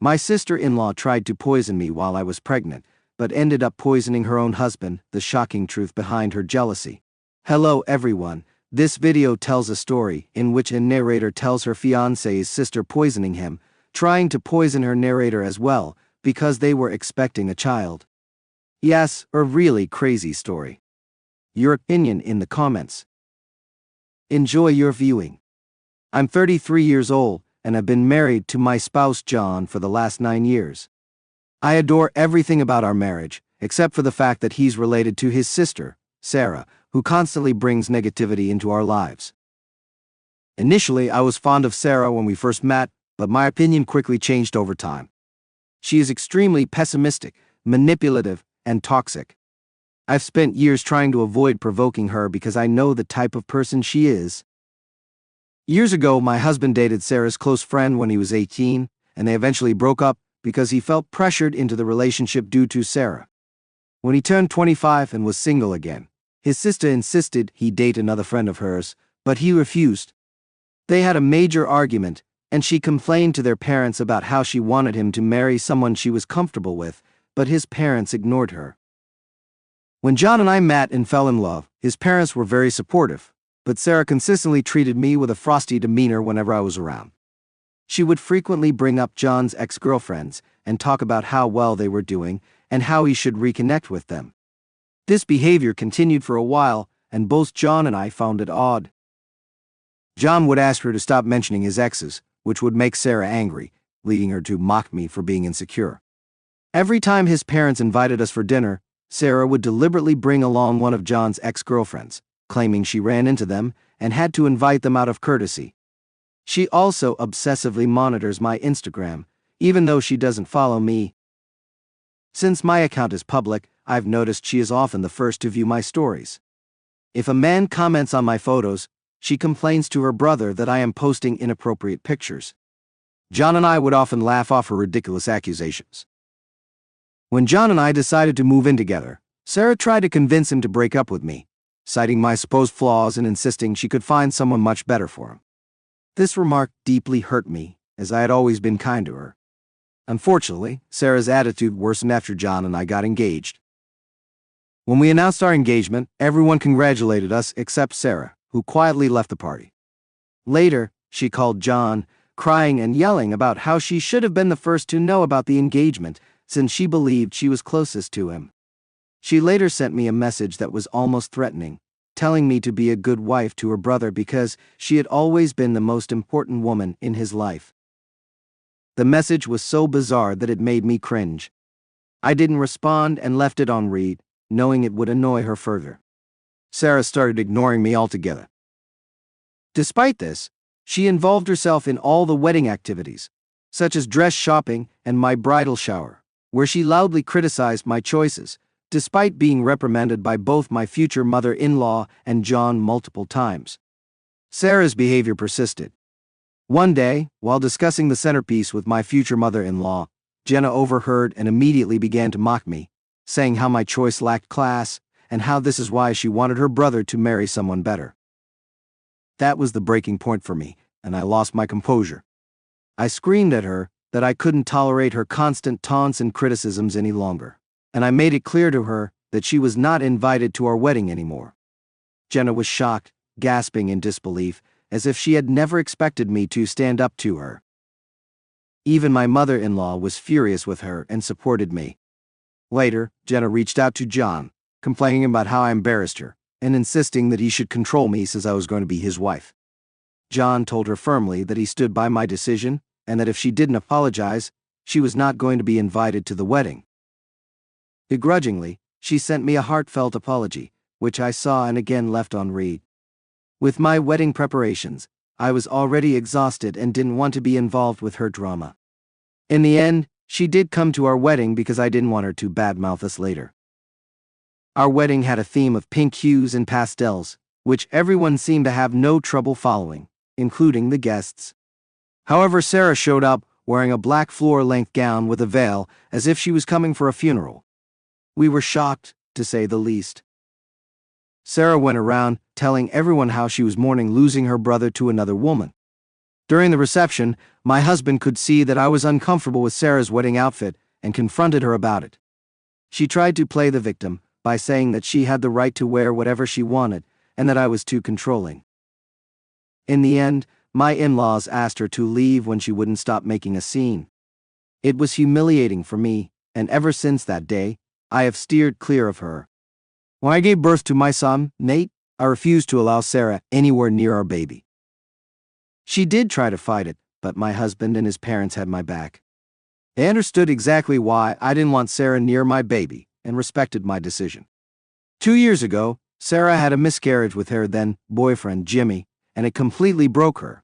My sister-in-law tried to poison me while I was pregnant, but ended up poisoning her own husband, the shocking truth behind her jealousy. Hello everyone, this video tells a story in which a narrator tells her fiancé's sister poisoning him, trying to poison her narrator as well, because they were expecting a child. Yes, a really crazy story. Your opinion in the comments. Enjoy your viewing. I'm 33 years old, and I've been married to my spouse John for the last 9 years. I adore everything about our marriage, except for the fact that he's related to his sister, Sarah, who constantly brings negativity into our lives. Initially, I was fond of Sarah when we first met, but my opinion quickly changed over time. She is extremely pessimistic, manipulative, and toxic. I've spent years trying to avoid provoking her because I know the type of person she is. Years ago, my husband dated Sarah's close friend when he was 18, and they eventually broke up because he felt pressured into the relationship due to Sarah. When he turned 25 and was single again, his sister insisted he date another friend of hers, but he refused. They had a major argument, and she complained to their parents about how she wanted him to marry someone she was comfortable with, but his parents ignored her. When John and I met and fell in love, his parents were very supportive, but Sarah consistently treated me with a frosty demeanor whenever I was around. She would frequently bring up John's ex-girlfriends and talk about how well they were doing and how he should reconnect with them. This behavior continued for a while, and both John and I found it odd. John would ask her to stop mentioning his exes, which would make Sarah angry, leading her to mock me for being insecure. Every time his parents invited us for dinner, Sarah would deliberately bring along one of John's ex-girlfriends, claiming she ran into them and had to invite them out of courtesy. She also obsessively monitors my Instagram, even though she doesn't follow me. Since my account is public, I've noticed she is often the first to view my stories. If a man comments on my photos, she complains to her brother that I am posting inappropriate pictures. John and I would often laugh off her ridiculous accusations. When John and I decided to move in together, Sarah tried to convince him to break up with me, citing my supposed flaws and insisting she could find someone much better for him. This remark deeply hurt me, as I had always been kind to her. Unfortunately, Sarah's attitude worsened after John and I got engaged. When we announced our engagement, everyone congratulated us except Sarah, who quietly left the party. Later, she called John, crying and yelling about how she should have been the first to know about the engagement, since she believed she was closest to him. She later sent me a message that was almost threatening, telling me to be a good wife to her brother because she had always been the most important woman in his life. The message was so bizarre that it made me cringe. I didn't respond and left it on read, knowing it would annoy her further. Sarah started ignoring me altogether. Despite this, she involved herself in all the wedding activities, such as dress shopping and my bridal shower, where she loudly criticized my choices, despite being reprimanded by both my future mother-in-law and John multiple times. Sarah's behavior persisted. One day, while discussing the centerpiece with my future mother-in-law, Jenna overheard and immediately began to mock me, saying how my choice lacked class and how this is why she wanted her brother to marry someone better. That was the breaking point for me, and I lost my composure. I screamed at her that I couldn't tolerate her constant taunts and criticisms any longer, and I made it clear to her that she was not invited to our wedding anymore. Jenna was shocked, gasping in disbelief, as if she had never expected me to stand up to her. Even my mother-in-law was furious with her and supported me. Later, Jenna reached out to John, complaining about how I embarrassed her, and insisting that he should control me since I was going to be his wife. John told her firmly that he stood by my decision, and that if she didn't apologize, she was not going to be invited to the wedding. Begrudgingly, she sent me a heartfelt apology, which I saw and again left on read. With my wedding preparations, I was already exhausted and didn't want to be involved with her drama. In the end, she did come to our wedding because I didn't want her to badmouth us later. Our wedding had a theme of pink hues and pastels, which everyone seemed to have no trouble following, including the guests. However, Sarah showed up wearing a black floor-length gown with a veil, as if she was coming for a funeral. We were shocked, to say the least. Sarah went around telling everyone how she was mourning losing her brother to another woman. During the reception, my husband could see that I was uncomfortable with Sarah's wedding outfit and confronted her about it. She tried to play the victim by saying that she had the right to wear whatever she wanted and that I was too controlling. In the end, my in-laws asked her to leave when she wouldn't stop making a scene. It was humiliating for me, and ever since that day, I have steered clear of her. When I gave birth to my son, Nate, I refused to allow Sarah anywhere near our baby. She did try to fight it, but my husband and his parents had my back. They understood exactly why I didn't want Sarah near my baby and respected my decision. 2 years ago, Sarah had a miscarriage with her then boyfriend, Jimmy, and it completely broke her.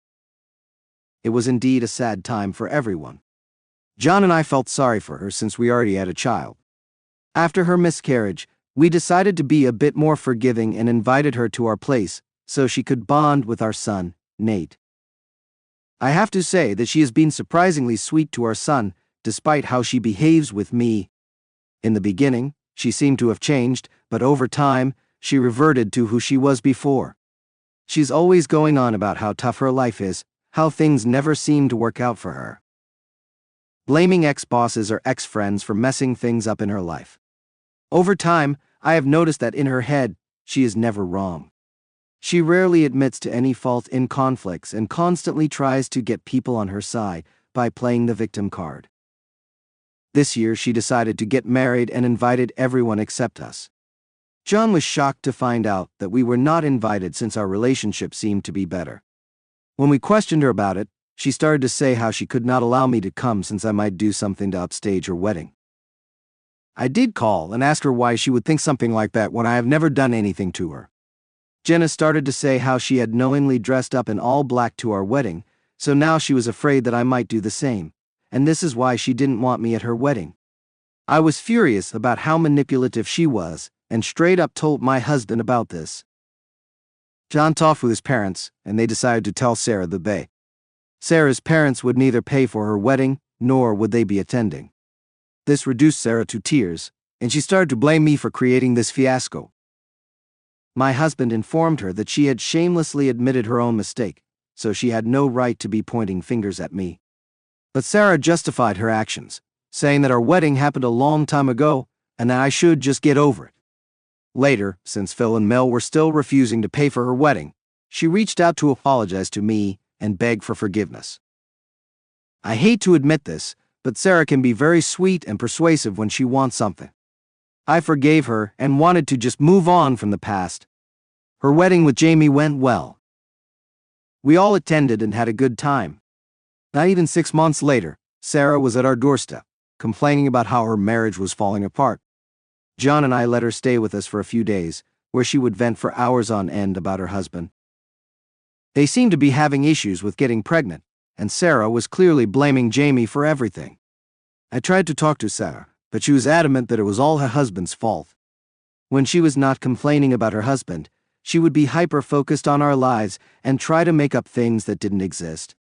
It was indeed a sad time for everyone. John and I felt sorry for her since we already had a child. After her miscarriage, we decided to be a bit more forgiving and invited her to our place so she could bond with our son, Nate. I have to say that she has been surprisingly sweet to our son, despite how she behaves with me. In the beginning, she seemed to have changed, but over time, she reverted to who she was before. She's always going on about how tough her life is, how things never seem to work out for her. Blaming ex-bosses or ex-friends for messing things up in her life. Over time, I have noticed that in her head, she is never wrong. She rarely admits to any fault in conflicts and constantly tries to get people on her side by playing the victim card. This year, she decided to get married and invited everyone except us. John was shocked to find out that we were not invited since our relationship seemed to be better. When we questioned her about it, she started to say how she could not allow me to come since I might do something to upstage her wedding. I did call and ask her why she would think something like that when I have never done anything to her. Jenna started to say how she had knowingly dressed up in all black to our wedding, so now she was afraid that I might do the same, and this is why she didn't want me at her wedding. I was furious about how manipulative she was, and straight up told my husband about this. John talked with his parents, and they decided to tell Sarah that Sarah's parents would neither pay for her wedding, nor would they be attending. This reduced Sarah to tears, and she started to blame me for creating this fiasco. My husband informed her that she had shamelessly admitted her own mistake, so she had no right to be pointing fingers at me. But Sarah justified her actions, saying that our wedding happened a long time ago, and that I should just get over it. Later, since Phil and Mel were still refusing to pay for her wedding, she reached out to apologize to me and beg for forgiveness. I hate to admit this, but Sarah can be very sweet and persuasive when she wants something. I forgave her and wanted to just move on from the past. Her wedding with Jamie went well. We all attended and had a good time. Not even 6 months later, Sarah was at our doorstep, complaining about how her marriage was falling apart. John and I let her stay with us for a few days, where she would vent for hours on end about her husband. They seemed to be having issues with getting pregnant, and Sarah was clearly blaming Jamie for everything. I tried to talk to Sarah, but she was adamant that it was all her husband's fault. When she was not complaining about her husband, she would be hyper-focused on our lives and try to make up things that didn't exist.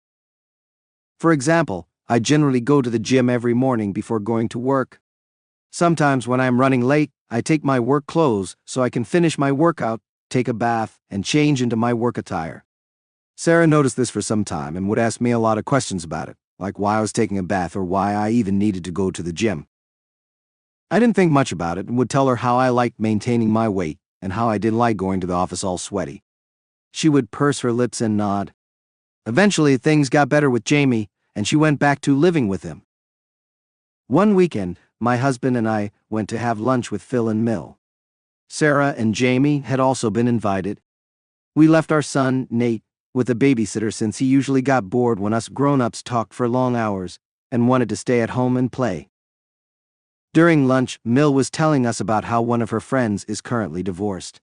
For example, I generally go to the gym every morning before going to work. Sometimes when I'm running late, I take my work clothes so I can finish my workout, take a bath, and change into my work attire. Sarah noticed this for some time and would ask me a lot of questions about it, like why I was taking a bath or why I even needed to go to the gym. I didn't think much about it and would tell her how I liked maintaining my weight and how I didn't like going to the office all sweaty. She would purse her lips and nod. Eventually, things got better with Jamie, and she went back to living with him. One weekend, my husband and I went to have lunch with Phil and Mill. Sarah and Jamie had also been invited. We left our son, Nate, with a babysitter since he usually got bored when us grown-ups talked for long hours and wanted to stay at home and play. During lunch, Mill was telling us about how one of her friends is currently divorced.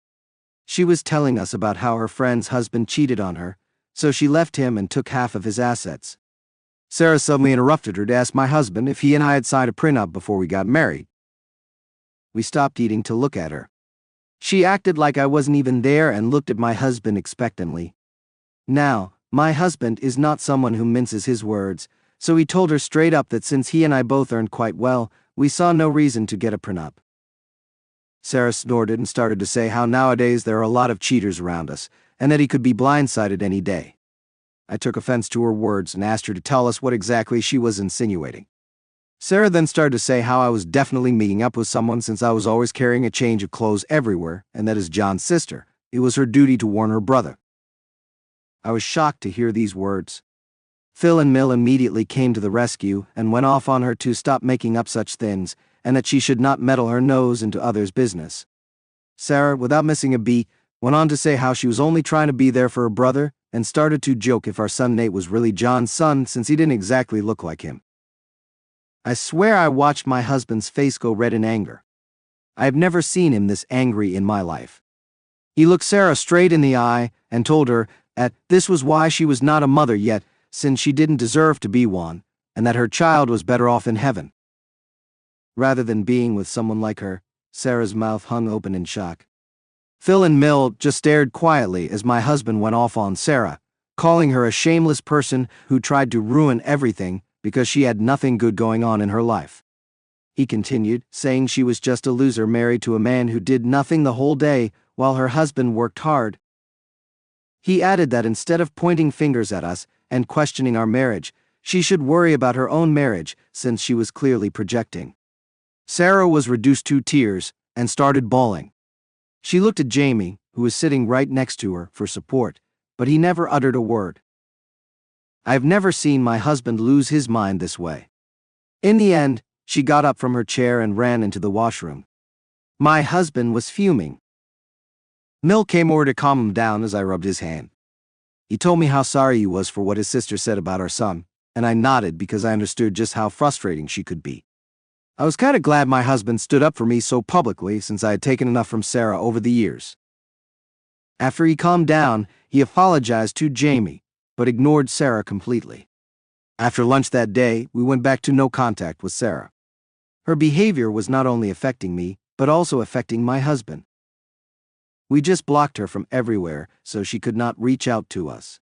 She was telling us about how her friend's husband cheated on her, so she left him and took half of his assets. Sarah suddenly interrupted her to ask my husband if he and I had signed a prenup before we got married. We stopped eating to look at her. She acted like I wasn't even there and looked at my husband expectantly. Now, my husband is not someone who minces his words, so he told her straight up that since he and I both earned quite well, we saw no reason to get a prenup. Sarah snorted and started to say how nowadays there are a lot of cheaters around us, and that he could be blindsided any day. I took offense to her words and asked her to tell us what exactly she was insinuating. Sarah then started to say how I was definitely meeting up with someone since I was always carrying a change of clothes everywhere, and that as John's sister, it was her duty to warn her brother. I was shocked to hear these words. Phil and Mill immediately came to the rescue and went off on her to stop making up such things, and that she should not meddle her nose into others' business. Sarah, without missing a beat, went on to say how she was only trying to be there for her brother, and started to joke if our son Nate was really John's son since he didn't exactly look like him. I swear I watched my husband's face go red in anger. I have never seen him this angry in my life. He looked Sarah straight in the eye and told her that this was why she was not a mother yet, since she didn't deserve to be one, and that her child was better off in heaven. Rather than being with someone like her, Sarah's mouth hung open in shock. Phil and Mill just stared quietly as my husband went off on Sarah, calling her a shameless person who tried to ruin everything because she had nothing good going on in her life. He continued, saying she was just a loser married to a man who did nothing the whole day while her husband worked hard. He added that instead of pointing fingers at us and questioning our marriage, she should worry about her own marriage since she was clearly projecting. Sarah was reduced to tears and started bawling. She looked at Jamie, who was sitting right next to her, for support, but he never uttered a word. I've never seen my husband lose his mind this way. In the end, she got up from her chair and ran into the washroom. My husband was fuming. Mill came over to calm him down as I rubbed his hand. He told me how sorry he was for what his sister said about our son, and I nodded because I understood just how frustrating she could be. I was kind of glad my husband stood up for me so publicly since I had taken enough from Sarah over the years. After he calmed down, he apologized to Jamie, but ignored Sarah completely. After lunch that day, we went back to no contact with Sarah. Her behavior was not only affecting me, but also affecting my husband. We just blocked her from everywhere so she could not reach out to us.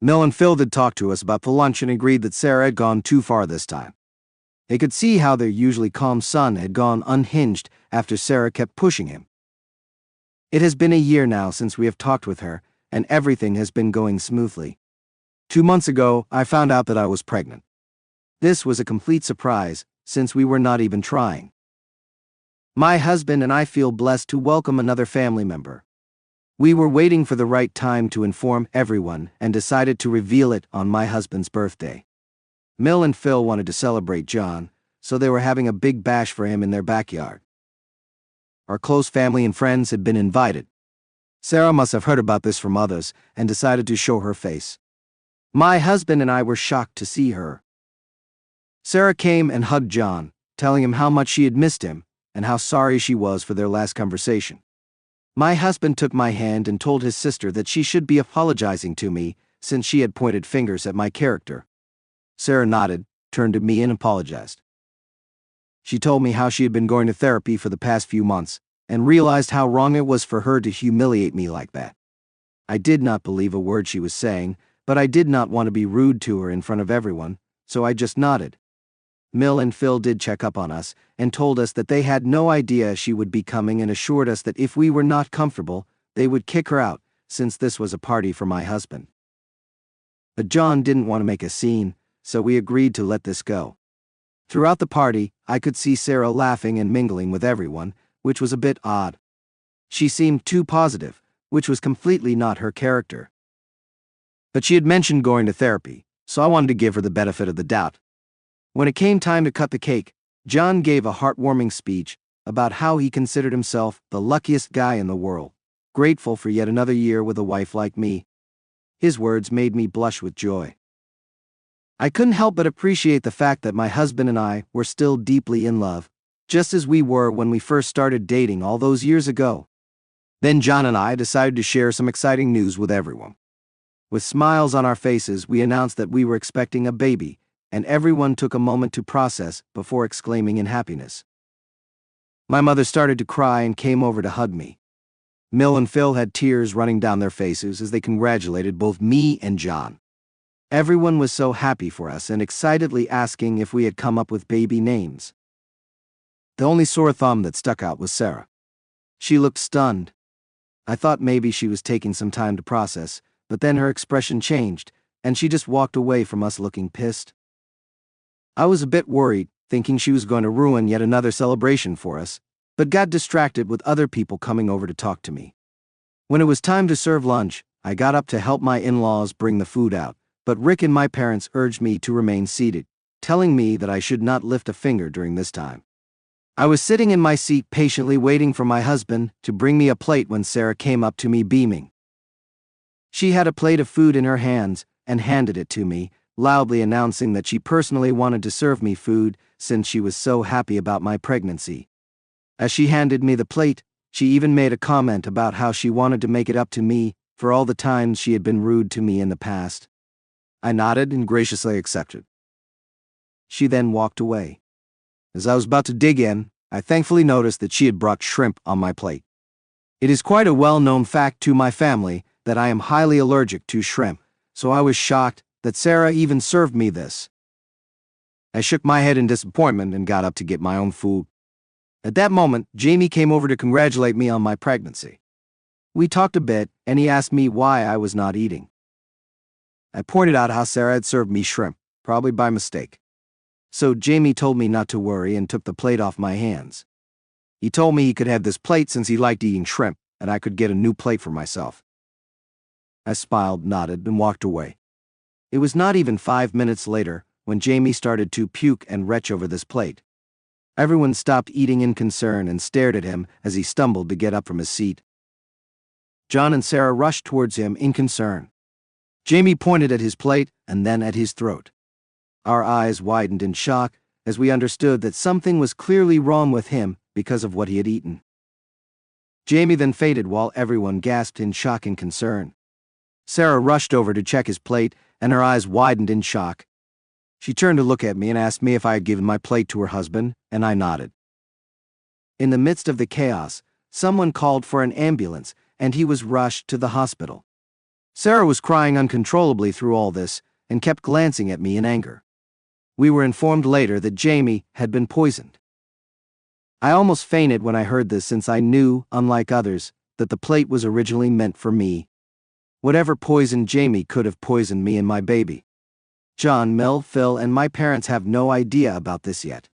Mill and Phil did talk to us about the lunch and agreed that Sarah had gone too far this time. They could see how their usually calm son had gone unhinged after Sarah kept pushing him. It has been a year now since we have talked with her, and everything has been going smoothly. 2 months ago, I found out that I was pregnant. This was a complete surprise, since we were not even trying. My husband and I feel blessed to welcome another family member. We were waiting for the right time to inform everyone and decided to reveal it on my husband's birthday. Mill and Phil wanted to celebrate John, so they were having a big bash for him in their backyard. Our close family and friends had been invited. Sarah must have heard about this from others and decided to show her face. My husband and I were shocked to see her. Sarah came and hugged John, telling him how much she had missed him and how sorry she was for their last conversation. My husband took my hand and told his sister that she should be apologizing to me since she had pointed fingers at my character. Sarah nodded, turned to me and apologized. She told me how she had been going to therapy for the past few months and realized how wrong it was for her to humiliate me like that. I did not believe a word she was saying, but I did not want to be rude to her in front of everyone, so I just nodded. Mill and Phil did check up on us and told us that they had no idea she would be coming and assured us that if we were not comfortable, they would kick her out since this was a party for my husband. But John didn't want to make a scene, so we agreed to let this go. Throughout the party, I could see Sarah laughing and mingling with everyone, which was a bit odd. She seemed too positive, which was completely not her character. But she had mentioned going to therapy, so I wanted to give her the benefit of the doubt. When it came time to cut the cake, John gave a heartwarming speech about how he considered himself the luckiest guy in the world, grateful for yet another year with a wife like me. His words made me blush with joy. I couldn't help but appreciate the fact that my husband and I were still deeply in love, just as we were when we first started dating all those years ago. Then John and I decided to share some exciting news with everyone. With smiles on our faces, we announced that we were expecting a baby, and everyone took a moment to process before exclaiming in happiness. My mother started to cry and came over to hug me. Mill and Phil had tears running down their faces as they congratulated both me and John. Everyone was so happy for us and excitedly asking if we had come up with baby names. The only sore thumb that stuck out was Sarah. She looked stunned. I thought maybe she was taking some time to process, but then her expression changed, and she just walked away from us looking pissed. I was a bit worried, thinking she was going to ruin yet another celebration for us, but got distracted with other people coming over to talk to me. When it was time to serve lunch, I got up to help my in-laws bring the food out, but Rick and my parents urged me to remain seated, telling me that I should not lift a finger during this time. I was sitting in my seat patiently waiting for my husband to bring me a plate when Sarah came up to me beaming. She had a plate of food in her hands and handed it to me, loudly announcing that she personally wanted to serve me food since she was so happy about my pregnancy. As she handed me the plate, she even made a comment about how she wanted to make it up to me for all the times she had been rude to me in the past. I nodded and graciously accepted. She then walked away. As I was about to dig in, I thankfully noticed that she had brought shrimp on my plate. It is quite a well-known fact to my family that I am highly allergic to shrimp, so I was shocked that Sarah even served me this. I shook my head in disappointment and got up to get my own food. At that moment, Jamie came over to congratulate me on my pregnancy. We talked a bit, and he asked me why I was not eating. I pointed out how Sarah had served me shrimp, probably by mistake. So Jamie told me not to worry and took the plate off my hands. He told me he could have this plate since he liked eating shrimp, and I could get a new plate for myself. I smiled, nodded, and walked away. It was not even 5 minutes later when Jamie started to puke and retch over this plate. Everyone stopped eating in concern and stared at him as he stumbled to get up from his seat. John and Sarah rushed towards him in concern. Jamie pointed at his plate and then at his throat. Our eyes widened in shock as we understood that something was clearly wrong with him because of what he had eaten. Jamie then fainted while everyone gasped in shock and concern. Sarah rushed over to check his plate, and her eyes widened in shock. She turned to look at me and asked me if I had given my plate to her husband, and I nodded. In the midst of the chaos, someone called for an ambulance, and he was rushed to the hospital. Sarah was crying uncontrollably through all this and kept glancing at me in anger. We were informed later that Jamie had been poisoned. I almost fainted when I heard this since I knew, unlike others, that the plate was originally meant for me. Whatever poisoned Jamie could have poisoned me and my baby. John, Mel, Phil, and my parents have no idea about this yet.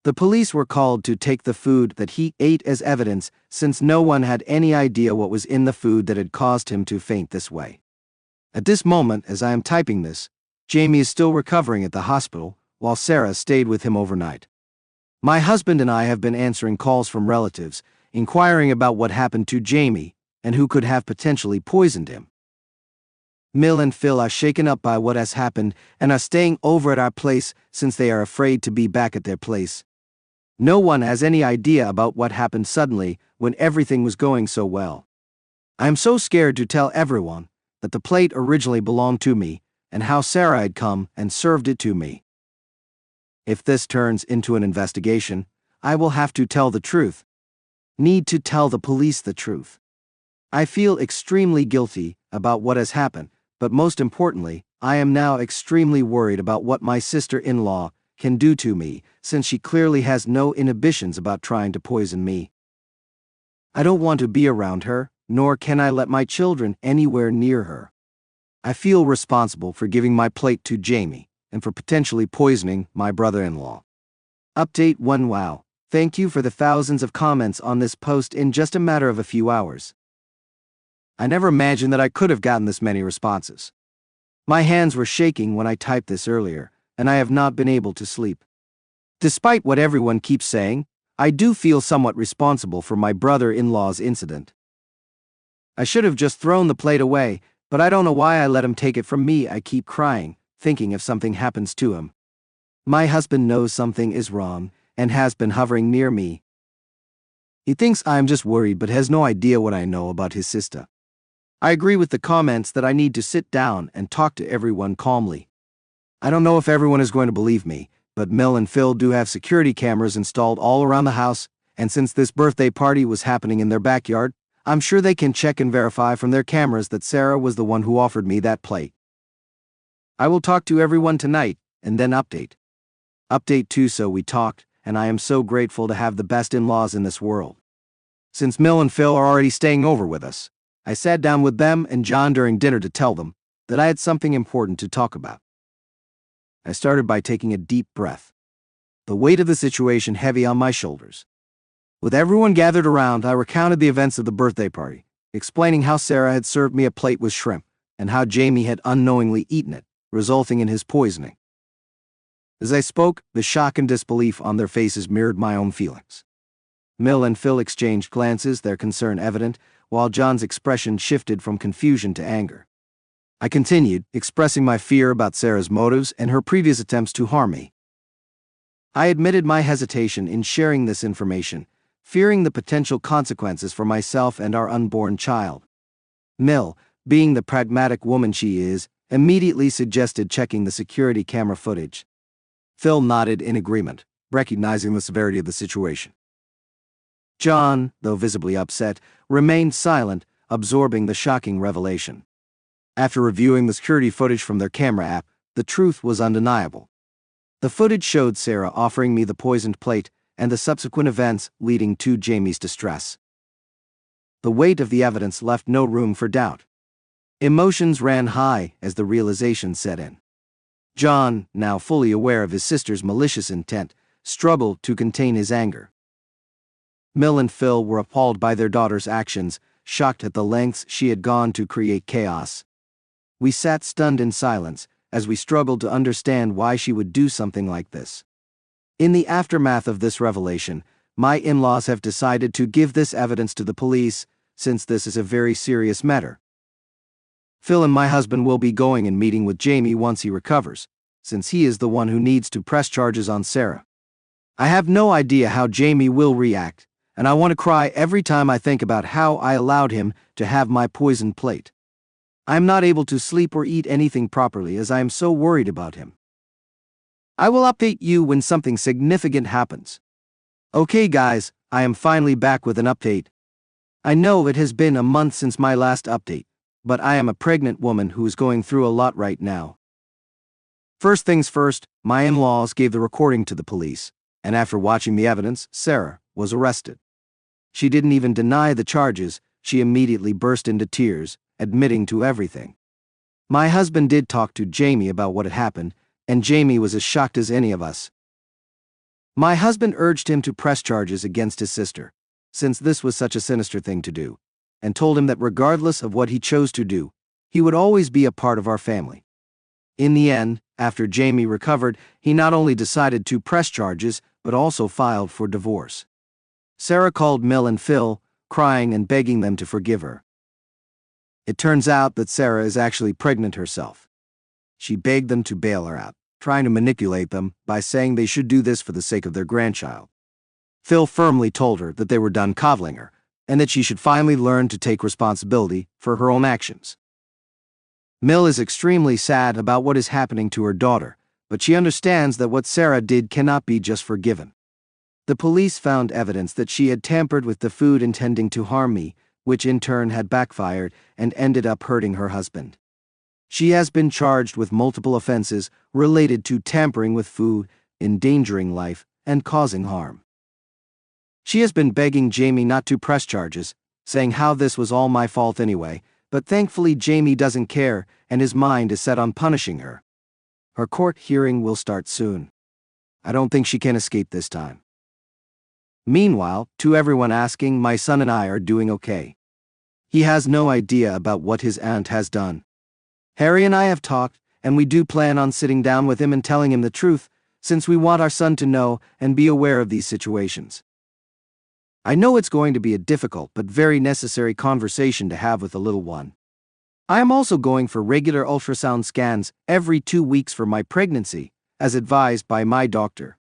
The police were called to take the food that he ate as evidence since no one had any idea what was in the food that had caused him to faint this way. At this moment, as I am typing this, Jamie is still recovering at the hospital, while Sarah stayed with him overnight. My husband and I have been answering calls from relatives, inquiring about what happened to Jamie and who could have potentially poisoned him. Mill and Phil are shaken up by what has happened and are staying over at our place since they are afraid to be back at their place. No one has any idea about what happened suddenly when everything was going so well. I am so scared to tell everyone that the plate originally belonged to me and how Sarah had come and served it to me. If this turns into an investigation, I will have to tell the truth. Need to tell the police the truth. I feel extremely guilty about what has happened, but most importantly, I am now extremely worried about what my sister-in-law can do to me, since she clearly has no inhibitions about trying to poison me. I don't want to be around her, nor can I let my children anywhere near her. I feel responsible for giving my plate to Jamie, and for potentially poisoning my brother-in-law. Update 1 Wow. Thank you for the thousands of comments on this post in just a matter of a few hours. I never imagined that I could have gotten this many responses. My hands were shaking when I typed this earlier, and I have not been able to sleep. Despite what everyone keeps saying, I do feel somewhat responsible for my brother-in-law's incident. I should have just thrown the plate away, but I don't know why I let him take it from me. I keep crying, thinking if something happens to him. My husband knows something is wrong, and has been hovering near me. He thinks I am just worried but has no idea what I know about his sister. I agree with the comments that I need to sit down and talk to everyone calmly. I don't know if everyone is going to believe me, but Mel and Phil do have security cameras installed all around the house, and since this birthday party was happening in their backyard, I'm sure they can check and verify from their cameras that Sarah was the one who offered me that plate. I will talk to everyone tonight, and then update. Update 2 So we talked, and I am so grateful to have the best in-laws in this world. Since Mel and Phil are already staying over with us, I sat down with them and John during dinner to tell them, that I had something important to talk about. I started by taking a deep breath, the weight of the situation heavy on my shoulders. With everyone gathered around, I recounted the events of the birthday party, explaining how Sarah had served me a plate with shrimp, and how Jamie had unknowingly eaten it, resulting in his poisoning. As I spoke, the shock and disbelief on their faces mirrored my own feelings. Mill and Phil exchanged glances, their concern evident, while John's expression shifted from confusion to anger. I continued, expressing my fear about Sarah's motives and her previous attempts to harm me. I admitted my hesitation in sharing this information, fearing the potential consequences for myself and our unborn child. Mill, being the pragmatic woman she is, immediately suggested checking the security camera footage. Phil nodded in agreement, recognizing the severity of the situation. John, though visibly upset, remained silent, absorbing the shocking revelation. After reviewing the security footage from their camera app, the truth was undeniable. The footage showed Sarah offering me the poisoned plate and the subsequent events leading to Jamie's distress. The weight of the evidence left no room for doubt. Emotions ran high as the realization set in. John, now fully aware of his sister's malicious intent, struggled to contain his anger. Mill and Phil were appalled by their daughter's actions, shocked at the lengths she had gone to create chaos. We sat stunned in silence as we struggled to understand why she would do something like this. In the aftermath of this revelation, my in-laws have decided to give this evidence to the police, since this is a very serious matter. Phil and my husband will be going and meeting with Jamie once he recovers, since he is the one who needs to press charges on Sarah. I have no idea how Jamie will react, and I want to cry every time I think about how I allowed him to have my poisoned plate. I am not able to sleep or eat anything properly as I am so worried about him. I will update you when something significant happens. Okay guys, I am finally back with an update. I know it has been a month since my last update, but I am a pregnant woman who is going through a lot right now. First things first, my in-laws gave the recording to the police, and after watching the evidence, Sarah was arrested. She didn't even deny the charges, she immediately burst into tears, admitting to everything. My husband did talk to Jamie about what had happened, and Jamie was as shocked as any of us. My husband urged him to press charges against his sister, since this was such a sinister thing to do, and told him that regardless of what he chose to do, he would always be a part of our family. In the end, after Jamie recovered, he not only decided to press charges, but also filed for divorce. Sarah called Mill and Phil, crying and begging them to forgive her. It turns out that Sarah is actually pregnant herself. She begged them to bail her out, trying to manipulate them by saying they should do this for the sake of their grandchild. Phil firmly told her that they were done coddling her, and that she should finally learn to take responsibility for her own actions. Mill is extremely sad about what is happening to her daughter, but she understands that what Sarah did cannot be just forgiven. The police found evidence that she had tampered with the food intending to harm me, which in turn had backfired and ended up hurting her husband. She has been charged with multiple offenses related to tampering with food, endangering life, and causing harm. She has been begging Jamie not to press charges, saying how this was all my fault anyway, but thankfully Jamie doesn't care and his mind is set on punishing her. Her court hearing will start soon. I don't think she can escape this time. Meanwhile, to everyone asking, my son and I are doing okay. He has no idea about what his aunt has done. Harry and I have talked, and we do plan on sitting down with him and telling him the truth, since we want our son to know and be aware of these situations. I know it's going to be a difficult but very necessary conversation to have with the little one. I am also going for regular ultrasound scans every 2 weeks for my pregnancy, as advised by my doctor.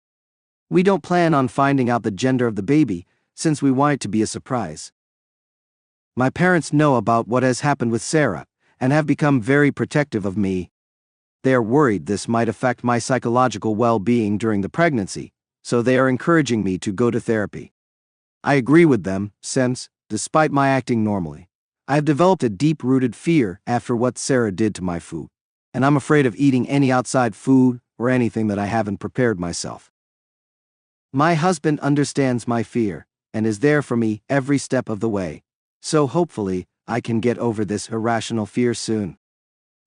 We don't plan on finding out the gender of the baby, since we want it to be a surprise. My parents know about what has happened with Sarah, and have become very protective of me. They are worried this might affect my psychological well-being during the pregnancy, so they are encouraging me to go to therapy. I agree with them, since, despite my acting normally, I have developed a deep-rooted fear after what Sarah did to my food, and I'm afraid of eating any outside food or anything that I haven't prepared myself. My husband understands my fear, and is there for me every step of the way, so hopefully I can get over this irrational fear soon.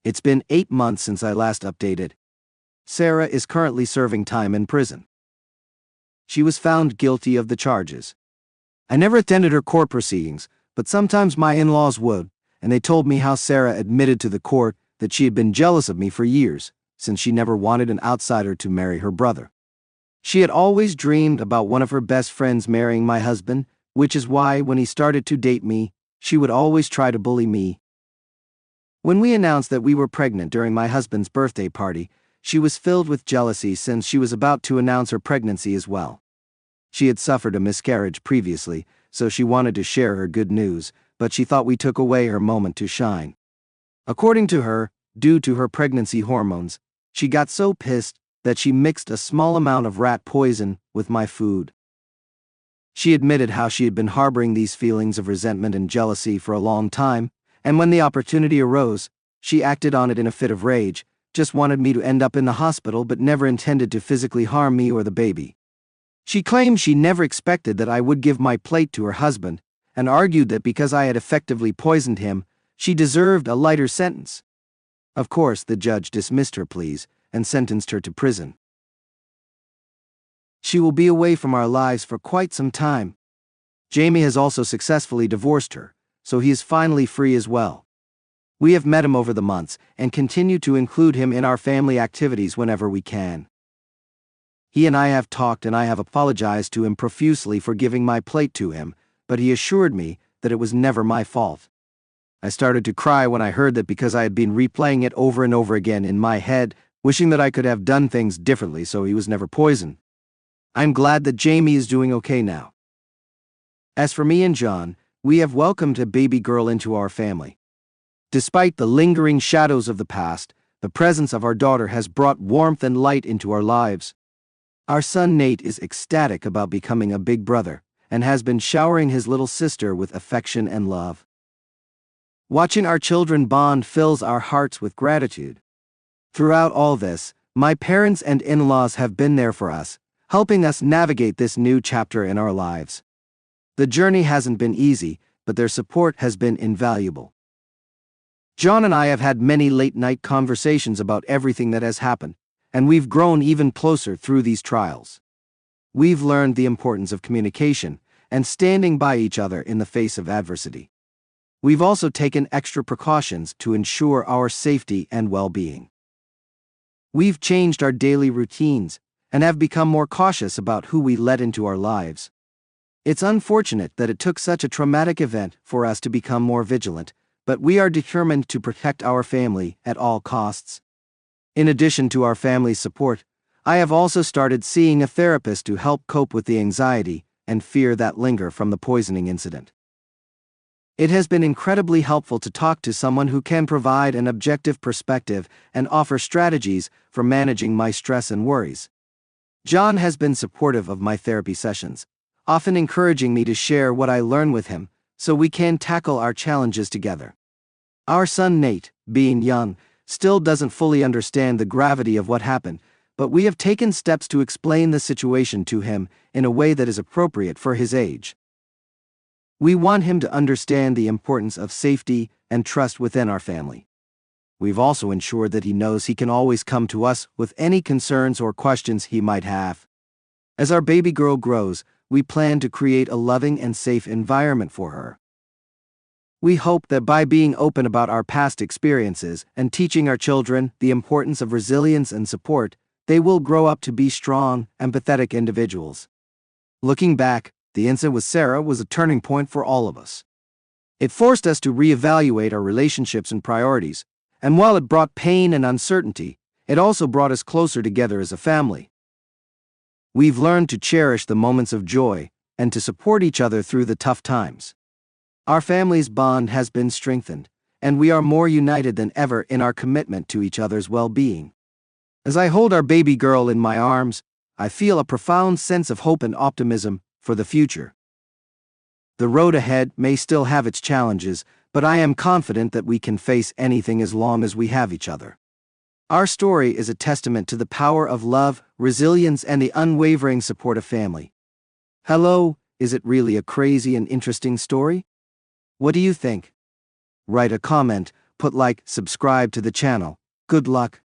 It's been 8 months since I last updated. Sarah is currently serving time in prison. She was found guilty of the charges. I never attended her court proceedings, but sometimes my in-laws would, and they told me how Sarah admitted to the court that she had been jealous of me for years, since she never wanted an outsider to marry her brother. She had always dreamed about one of her best friends marrying my husband, which is why, when he started to date me, she would always try to bully me. When we announced that we were pregnant during my husband's birthday party, she was filled with jealousy since she was about to announce her pregnancy as well. She had suffered a miscarriage previously, so she wanted to share her good news, but she thought we took away her moment to shine. According to her, due to her pregnancy hormones, she got so pissed that she mixed a small amount of rat poison with my food. She admitted how she had been harboring these feelings of resentment and jealousy for a long time, and when the opportunity arose, she acted on it in a fit of rage, just wanted me to end up in the hospital but never intended to physically harm me or the baby. She claimed she never expected that I would give my plate to her husband, and argued that because I had effectively poisoned him, she deserved a lighter sentence. Of course, the judge dismissed her pleas and sentenced her to prison. She will be away from our lives for quite some time. Jamie has also successfully divorced her, so he is finally free as well. We have met him over the months and continue to include him in our family activities whenever we can. He and I have talked, and I have apologized to him profusely for giving my plate to him, but he assured me that it was never my fault. I started to cry when I heard that because I had been replaying it over and over again in my head, wishing that I could have done things differently so he was never poisoned. I'm glad that Jamie is doing okay now. As for me and John, we have welcomed a baby girl into our family. Despite the lingering shadows of the past, the presence of our daughter has brought warmth and light into our lives. Our son Nate is ecstatic about becoming a big brother, and has been showering his little sister with affection and love. Watching our children bond fills our hearts with gratitude. Throughout all this, my parents and in-laws have been there for us, helping us navigate this new chapter in our lives. The journey hasn't been easy, but their support has been invaluable. John and I have had many late-night conversations about everything that has happened, and we've grown even closer through these trials. We've learned the importance of communication and standing by each other in the face of adversity. We've also taken extra precautions to ensure our safety and well-being. We've changed our daily routines and have become more cautious about who we let into our lives. It's unfortunate that it took such a traumatic event for us to become more vigilant, but we are determined to protect our family at all costs. In addition to our family's support, I have also started seeing a therapist to help cope with the anxiety and fear that linger from the poisoning incident. It has been incredibly helpful to talk to someone who can provide an objective perspective and offer strategies for managing my stress and worries. John has been supportive of my therapy sessions, often encouraging me to share what I learn with him so we can tackle our challenges together. Our son Nate, being young, still doesn't fully understand the gravity of what happened, but we have taken steps to explain the situation to him in a way that is appropriate for his age. We want him to understand the importance of safety and trust within our family. We've also ensured that he knows he can always come to us with any concerns or questions he might have. As our baby girl grows, we plan to create a loving and safe environment for her. We hope that by being open about our past experiences and teaching our children the importance of resilience and support, they will grow up to be strong, empathetic individuals. Looking back, the incident with Sarah was a turning point for all of us. It forced us to reevaluate our relationships and priorities, and while it brought pain and uncertainty, it also brought us closer together as a family. We've learned to cherish the moments of joy and to support each other through the tough times. Our family's bond has been strengthened, and we are more united than ever in our commitment to each other's well-being. As I hold our baby girl in my arms, I feel a profound sense of hope and optimism for the future. The road ahead may still have its challenges, but I am confident that we can face anything as long as we have each other. Our story is a testament to the power of love, resilience, and the unwavering support of family. Hello, is it really a crazy and interesting story? What do you think? Write a comment put like, subscribe to the channel. Good luck.